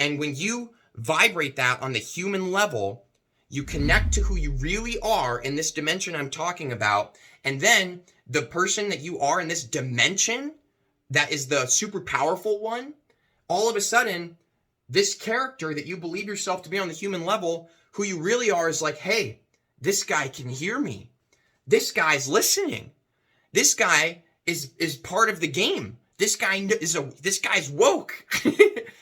And when you vibrate that on the human level, you connect to who you really are in this dimension I'm talking about. And then the person that you are in this dimension, that is the super powerful one, all of a sudden, this character that you believe yourself to be on the human level, who you really are, is like, hey, this guy can hear me. This guy's listening. This guy is part of the game. This guy's woke.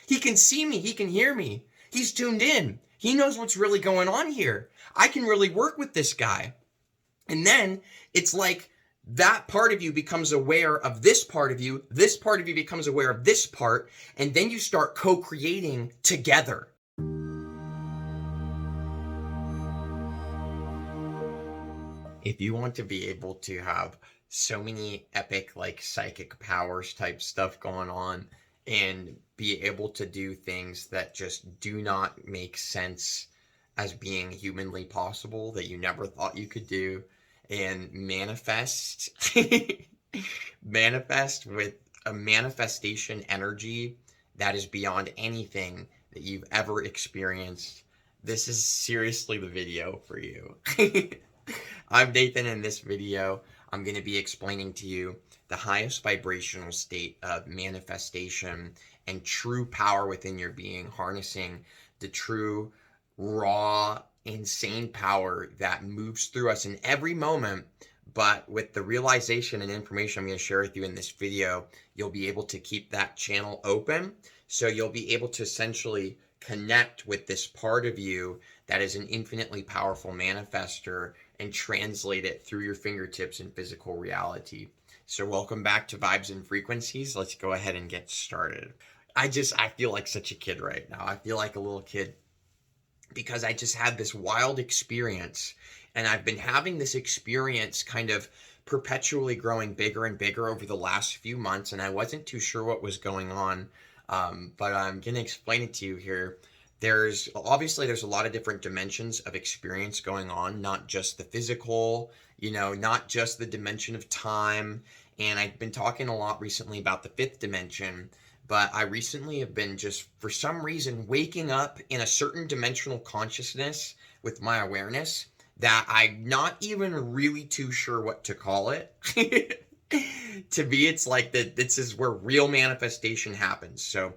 He can see me. He can hear me. He's tuned in. He knows what's really going on here. I can really work with this guy. And then it's like that part of you becomes aware of this part of you. This part of you becomes aware of this part. And then you start co-creating together. If you want to be able to have so many epic, like, psychic powers type stuff going on and be able to do things that just do not make sense as being humanly possible, that you never thought you could do, and manifest with a manifestation energy that is beyond anything that you've ever experienced, this is seriously the video for you. I'm Nathan. In this video, I'm going to be explaining to you the highest vibrational state of manifestation and true power within your being, harnessing the true, raw, insane power that moves through us in every moment. But with the realization and information I'm going to share with you in this video, you'll be able to keep that channel open. So you'll be able to essentially connect with this part of you that is an infinitely powerful manifester and translate it through your fingertips in physical reality. So welcome back to Vibes and Frequencies. Let's go ahead and get started. I feel like such a kid right now. I feel like a little kid because I just had this wild experience, and I've been having this experience kind of perpetually growing bigger and bigger over the last few months, and I wasn't too sure what was going on, but I'm going to explain it to you here. There's a lot of different dimensions of experience going on, not just the physical, not just the dimension of time. And I've been talking a lot recently about the fifth dimension, but I recently have been just, for some reason, waking up in a certain dimensional consciousness with my awareness that I'm not even really too sure what to call it. To me, it's like that this is where real manifestation happens. So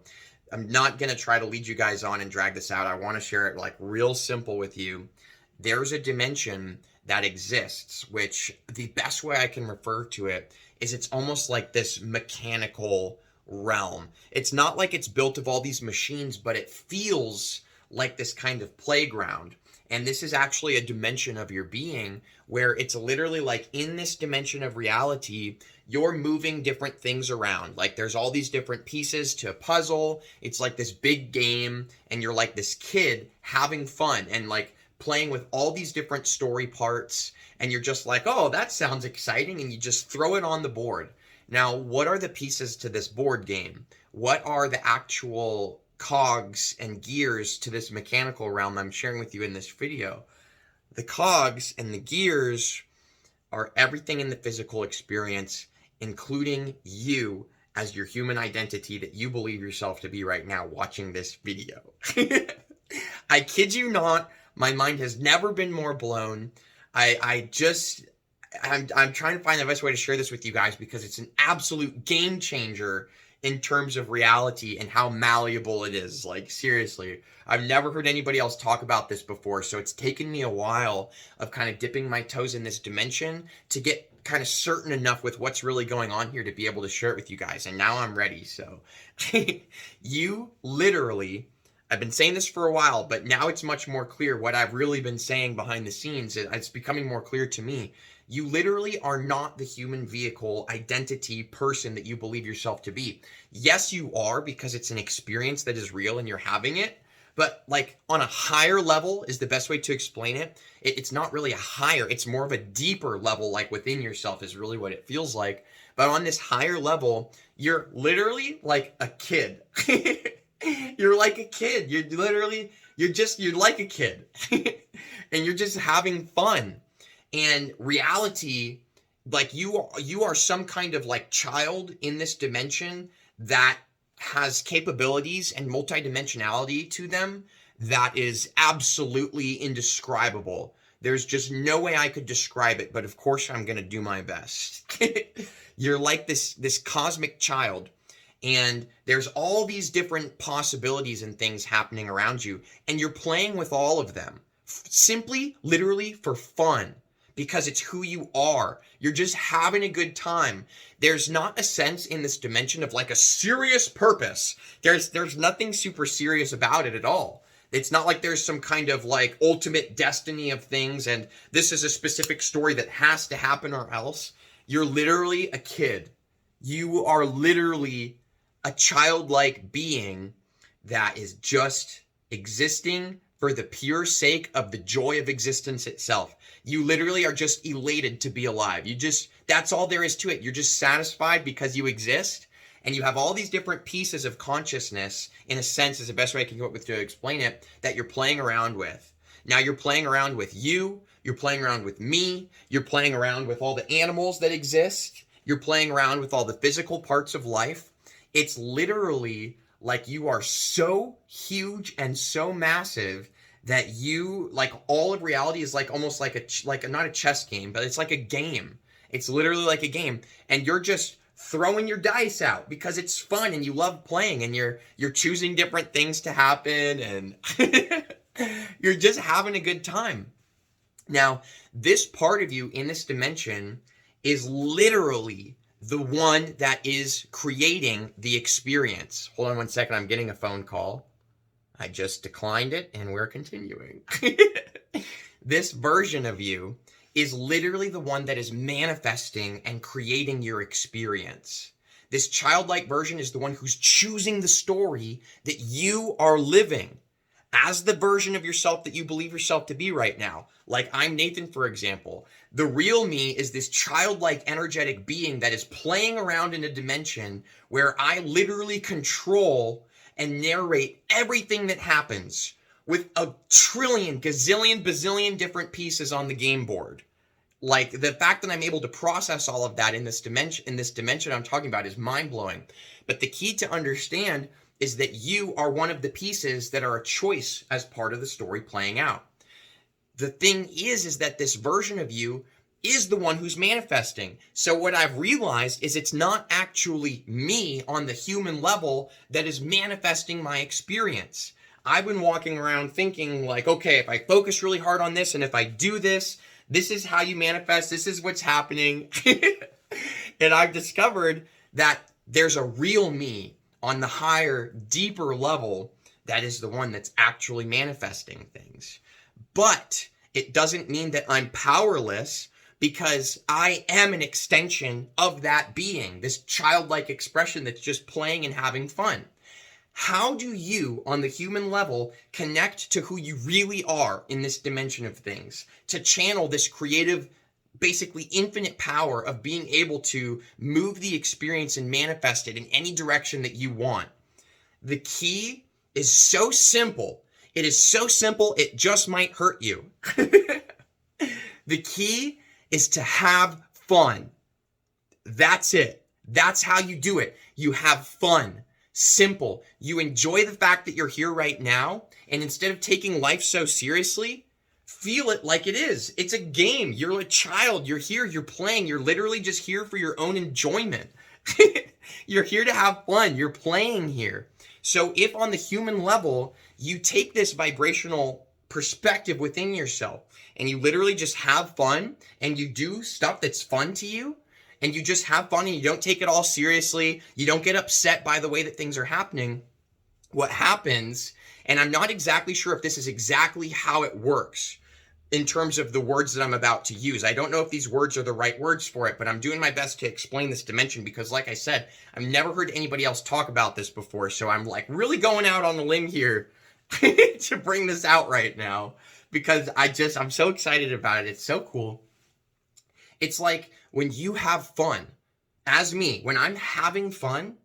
I'm not going to try to lead you guys on and drag this out. I want to share it like real simple with you. There's a dimension that exists, which the best way I can refer to it is it's almost like this mechanical realm. It's not like it's built of all these machines, but it feels like this kind of playground. And this is actually a dimension of your being where it's literally like in this dimension of reality, you're moving different things around. Like there's all these different pieces to a puzzle. It's like this big game, and you're like this kid having fun and like playing with all these different story parts. And you're just like, oh, that sounds exciting. And you just throw it on the board. Now, what are the pieces to this board game? What are the actual cogs and gears to this mechanical realm I'm sharing with you in this video? The cogs and the gears are everything in the physical experience, including you as your human identity that you believe yourself to be right now watching this video. I kid you not, my mind has never been more blown. I'm trying to find the best way to share this with you guys because it's an absolute game changer in terms of reality and how malleable it is. Like, seriously, I've never heard anybody else talk about this before, so it's taken me a while of kind of dipping my toes in this dimension to get kind of certain enough with what's really going on here to be able to share it with you guys, and now I'm ready. So you literally, I've been saying this for a while, but now it's much more clear what I've really been saying behind the scenes. It's becoming more clear to me. You literally are not the human vehicle, identity, person that you believe yourself to be. Yes, you are, because it's an experience that is real and you're having it. But like on a higher level is the best way to explain it. It's not really a higher, it's more of a deeper level, like within yourself is really what it feels like. But on this higher level, you're literally like a kid. You're like a kid. You're like a kid. And you're just having fun. And reality, like you are some kind of like child in this dimension that has capabilities and multidimensionality to them that is absolutely indescribable. There's just no way I could describe it, but of course I'm going to do my best. You're like this cosmic child, and there's all these different possibilities and things happening around you, and you're playing with all of them simply, literally for fun, because it's who you are. You're just having a good time. There's not a sense in this dimension of like a serious purpose. There's nothing super serious about it at all. It's not like there's some kind of like ultimate destiny of things and this is a specific story that has to happen or else. You're literally a kid. You are literally a childlike being that is just existing for the pure sake of the joy of existence itself. You literally are just elated to be alive. That's all there is to it. You're just satisfied because you exist, and you have all these different pieces of consciousness, in a sense, is the best way I can come up with to explain it, that you're playing around with. Now you're playing around with you, you're playing around with me, you're playing around with all the animals that exist, you're playing around with all the physical parts of life. It's literally like you are so huge and so massive that you, like, all of reality is like almost like not a chess game, but it's like a game. It's literally like a game, and you're just throwing your dice out because it's fun and you love playing, and you're choosing different things to happen, and you're just having a good time. Now, this part of you in this dimension is literally the one that is creating the experience. Hold on one second. I'm getting a phone call. I just declined it, and we're continuing. This version of you is literally the one that is manifesting and creating your experience. This childlike version is the one who's choosing the story that you are living as the version of yourself that you believe yourself to be right now. Like I'm Nathan, for example. The real me is this childlike energetic being that is playing around in a dimension where I literally control and narrate everything that happens with a trillion, gazillion, bazillion different pieces on the game board. Like the fact that I'm able to process all of that in this dimension I'm talking about is mind-blowing. But the key to understand is that you are one of the pieces that are a choice as part of the story playing out. The thing is that this version of you is the one who's manifesting. So what I've realized is it's not actually me on the human level that is manifesting my experience. I've been walking around thinking like, okay, if I focus really hard on this and if I do this, this is how you manifest, this is what's happening. And I've discovered that there's a real me on the higher, deeper level that is the one that's actually manifesting things. But it doesn't mean that I'm powerless, because I am an extension of that being, this childlike expression that's just playing and having fun. How do you, on the human level, connect to who you really are in this dimension of things, to channel this creative, basically infinite power of being able to move the experience and manifest it in any direction that you want? The key is so simple. It is so simple, it just might hurt you. The key is to have fun. That's it. That's how you do it. You have fun. Simple. You enjoy the fact that you're here right now, and instead of taking life so seriously, feel it like it is. It's a game. You're a child. You're here. You're playing. You're literally just here for your own enjoyment. You're here to have fun. You're playing here. So if on the human level, you take this vibrational perspective within yourself and you literally just have fun and you do stuff that's fun to you and you just have fun and you don't take it all seriously, you don't get upset by the way that things are happening, what happens, and I'm not exactly sure if this is exactly how it works in terms of the words that I'm about to use. I don't know if these words are the right words for it, but I'm doing my best to explain this dimension because, like I said, I've never heard anybody else talk about this before, so I'm like really going out on a limb here to bring this out right now because I'm so excited about it. It's so cool. It's like when you have fun, as me, when I'm having fun,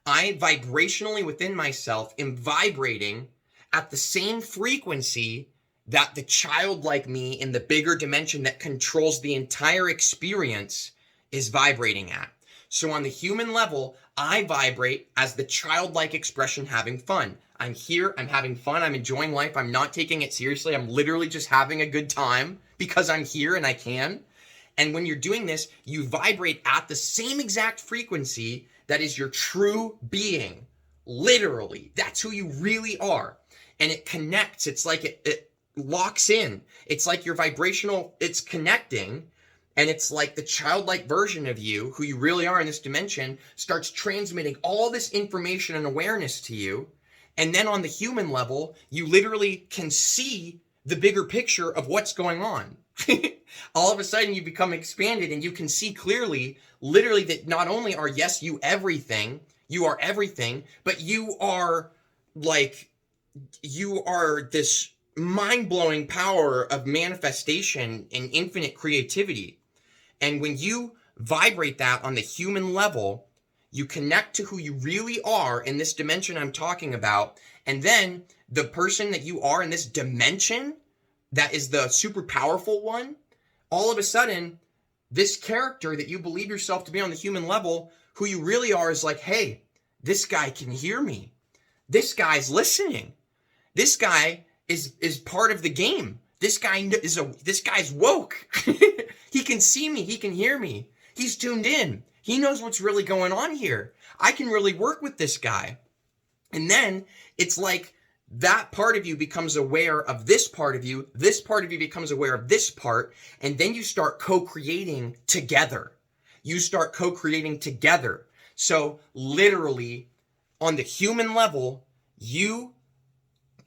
I vibrationally within myself am vibrating at the same frequency that the childlike me in the bigger dimension that controls the entire experience is vibrating at. So on the human level, I vibrate as the childlike expression having fun. I'm here, I'm having fun, I'm enjoying life, I'm not taking it seriously, I'm literally just having a good time because I'm here and I can. And when you're doing this, you vibrate at the same exact frequency that is your true being. Literally, that's who you really are. And it connects, it's like it locks in. It's like your vibrational, it's connecting. And it's like the childlike version of you, who you really are in this dimension, starts transmitting all this information and awareness to you. And then on the human level, you literally can see the bigger picture of what's going on. All of a sudden, you become expanded and you can see clearly, literally, that not only are, yes, you are everything, but you are this mind-blowing power of manifestation and infinite creativity. And when you vibrate that on the human level, you connect to who you really are in this dimension I'm talking about. And then the person that you are in this dimension, that is the super powerful one, all of a sudden, this character that you believe yourself to be on the human level, who you really are, is like, hey, this guy can hear me. This guy's listening. This guy is part of the game. This guy's woke. He can see me. He can hear me. He's tuned in. He knows what's really going on here. I can really work with this guy. And then it's like that part of you becomes aware of this part of you. This part of you becomes aware of this part. And then you start co-creating together. So literally, on the human level, you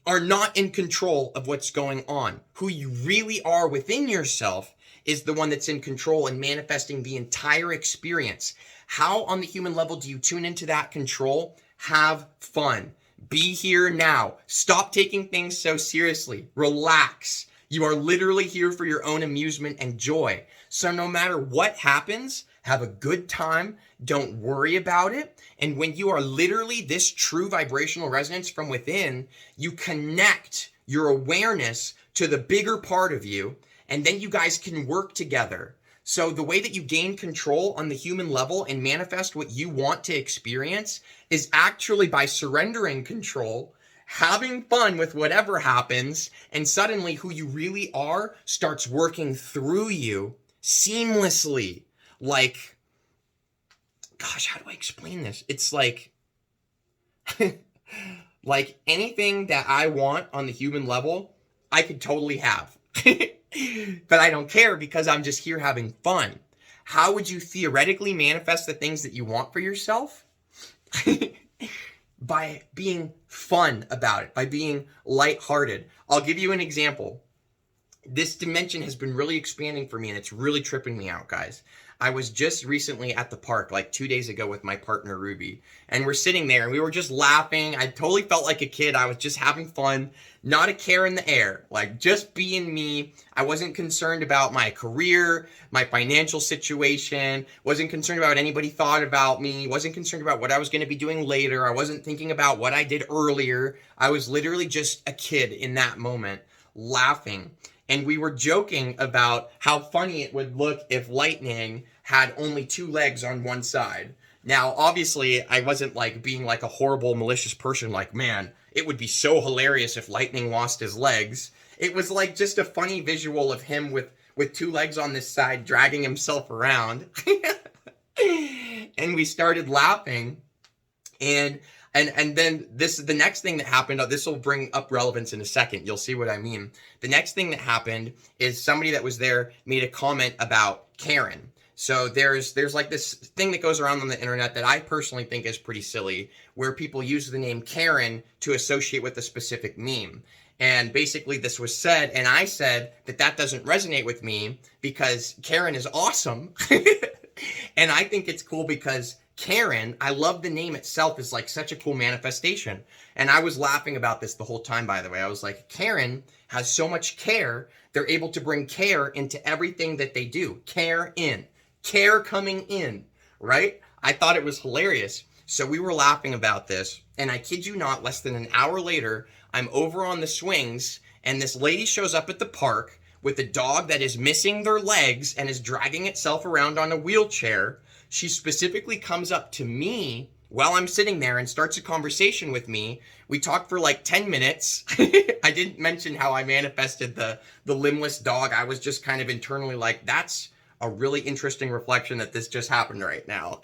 are not in control of what's going on. Who you really are within yourself is the one that's in control and manifesting the entire experience. How on the human level do you tune into that control? Have fun. Be here now. Stop taking things so seriously. Relax. You are literally here for your own amusement and joy. So no matter what happens, have a good time. Don't worry about it. And when you are literally this true vibrational resonance from within, you connect your awareness to the bigger part of you, and then you guys can work together. So the way that you gain control on the human level and manifest what you want to experience is actually by surrendering control, having fun with whatever happens, and suddenly who you really are starts working through you seamlessly. Like, gosh, how do I explain this? It's like, like anything that I want on the human level, I could totally have. But I don't care because I'm just here having fun. How would you theoretically manifest the things that you want for yourself? By being fun about it, by being lighthearted. I'll give you an example. This dimension has been really expanding for me, and it's really tripping me out, guys. I was just recently at the park, like 2 days ago, with my partner, Ruby. And we're sitting there, and we were just laughing. I totally felt like a kid. I was just having fun. Not a care in the air. Like, just being me. I wasn't concerned about my career, my financial situation. Wasn't concerned about what anybody thought about me. Wasn't concerned about what I was going to be doing later. I wasn't thinking about what I did earlier. I was literally just a kid in that moment, laughing. And we were joking about how funny it would look if lightning had only 2 legs on one side. Now, obviously, I wasn't like being like a horrible, malicious person, like, man, it would be so hilarious if lightning lost his legs. It was like just a funny visual of him with 2 legs on this side, dragging himself around. And we started laughing. And then the next thing that happened, this will bring up relevance in a second. You'll see what I mean. The next thing that happened is somebody that was there made a comment about Karen. So there's like this thing that goes around on the internet that I personally think is pretty silly, where people use the name Karen to associate with a specific meme. And basically this was said, and I said that doesn't resonate with me because Karen is awesome. And I think it's cool because Karen, I love the name itself, is like such a cool manifestation. And I was laughing about this the whole time, by the way. I was like, Karen has so much care. They're able to bring care into everything that they do. Care coming in, right? I thought it was hilarious. So we were laughing about this. And I kid you not, less than an hour later, I'm over on the swings and this lady shows up at the park with a dog that is missing their legs and is dragging itself around on a wheelchair, She specifically comes up to me while I'm sitting there and starts a conversation with me. We talked for like 10 minutes. I didn't mention how I manifested the limbless dog. I was just kind of internally like, that's a really interesting reflection that this just happened right now.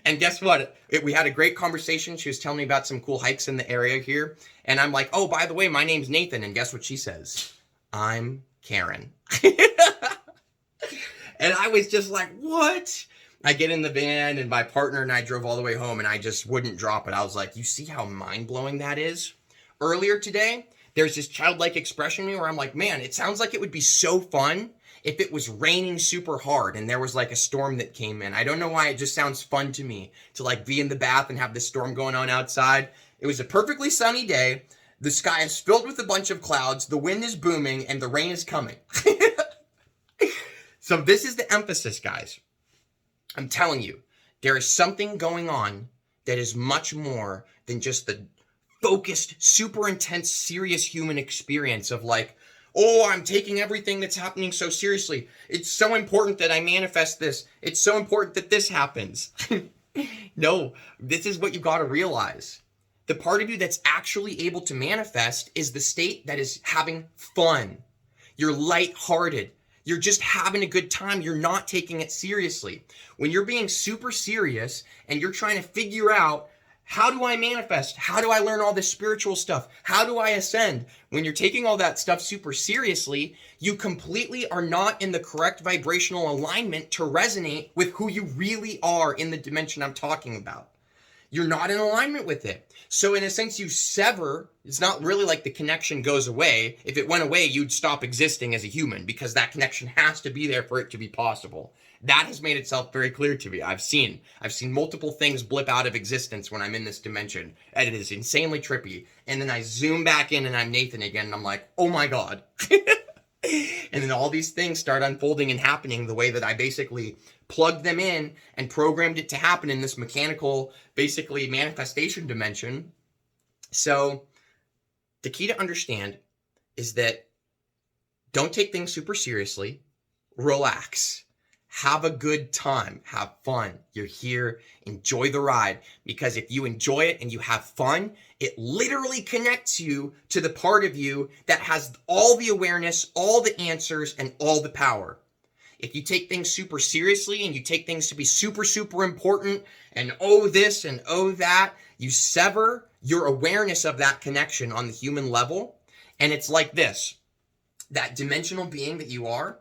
And guess what? We had a great conversation. She was telling me about some cool hikes in the area here. And I'm like, oh, by the way, my name's Nathan. And guess what she says? I'm Karen. And I was just like, what? I get in the van and my partner and I drove all the way home and I just wouldn't drop it. I was like, you see how mind-blowing that is? Earlier today, there's this childlike expression in me where I'm like, man, it sounds like it would be so fun if it was raining super hard and there was like a storm that came in. I don't know why, it just sounds fun to me to like be in the bath and have this storm going on outside. It was a perfectly sunny day. The sky is filled with a bunch of clouds. The wind is booming and the rain is coming. So this is the emphasis, guys. I'm telling you, there is something going on that is much more than just the focused, super intense, serious human experience of like, oh, I'm taking everything that's happening so seriously. It's so important that I manifest this. It's so important that this happens. No, this is what you got to realize. The part of you that's actually able to manifest is the state that is having fun. You're lighthearted. You're just having a good time. You're not taking it seriously. When you're being super serious and you're trying to figure out, how do I manifest? How do I learn all this spiritual stuff? How do I ascend? When you're taking all that stuff super seriously, you completely are not in the correct vibrational alignment to resonate with who you really are in the dimension I'm talking about. You're not in alignment with it. So in a sense, you sever. It's not really like the connection goes away. If it went away, you'd stop existing as a human because that connection has to be there for it to be possible. That has made itself very clear to me. I've seen multiple things blip out of existence when I'm in this dimension. And it is insanely trippy. And then I zoom back in and I'm Nathan again. And I'm like, oh my God. And then all these things start unfolding and happening the way that I basically plugged them in and programmed it to happen in this mechanical, basically manifestation dimension. So the key to understand is that don't take things super seriously. Relax. Have a good time. Have fun. You're here. Enjoy the ride. Because if you enjoy it and you have fun, it literally connects you to the part of you that has all the awareness, all the answers, and all the power. If you take things super seriously and you take things to be super, super important and oh this and oh that, you sever your awareness of that connection on the human level. And it's like this, that dimensional being that you are,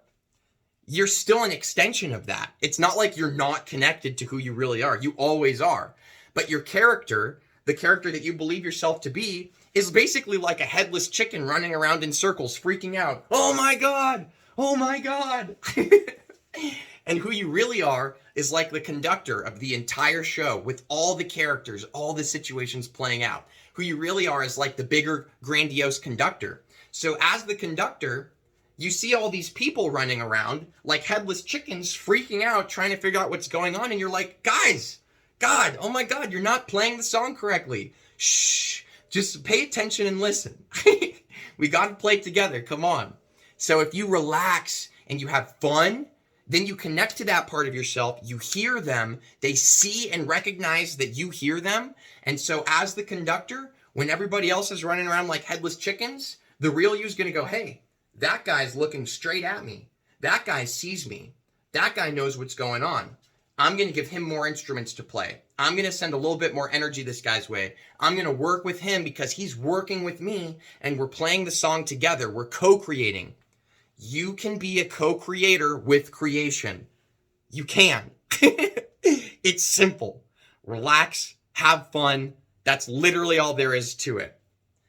you're still an extension of that. It's not like you're not connected to who you really are. You always are. But your character, the character that you believe yourself to be, is basically like a headless chicken running around in circles, freaking out. Oh my God! Oh my God! And who you really are is like the conductor of the entire show with all the characters, all the situations playing out. Who you really are is like the bigger, grandiose conductor. So as the conductor, you see all these people running around like headless chickens freaking out, trying to figure out what's going on. And you're like, guys, God, oh my God, you're not playing the song correctly. Shh, just pay attention and listen. We got to play together. Come on. So if you relax and you have fun, then you connect to that part of yourself. You hear them. They see and recognize that you hear them. And so as the conductor, when everybody else is running around like headless chickens, the real you is going to go, hey, that guy's looking straight at me. That guy sees me. That guy knows what's going on. I'm going to give him more instruments to play. I'm going to send a little bit more energy this guy's way. I'm going to work with him because he's working with me and we're playing the song together. We're co-creating. You can be a co-creator with creation. You can. It's simple. Relax, have fun. That's literally all there is to it.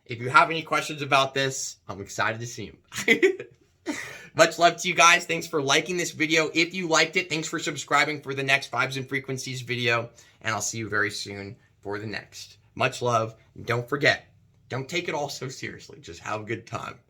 If you have any questions about this, I'm excited to see them. Much love to you guys. Thanks for liking this video. If you liked it, thanks for subscribing for the next Vibes and Frequencies video. And I'll see you very soon for the next. Much love. And don't forget, don't take it all so seriously. Just have a good time.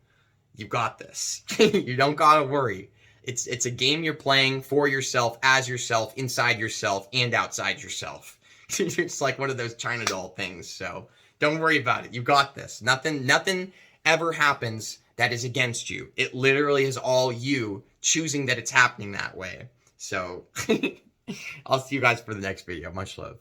You got this. You don't gotta worry. It's a game you're playing for yourself, as yourself, inside yourself, and outside yourself. It's like one of those China doll things. So don't worry about it. You got this. Nothing ever happens that is against you. It literally is all you choosing that it's happening that way. So I'll see you guys for the next video. Much love.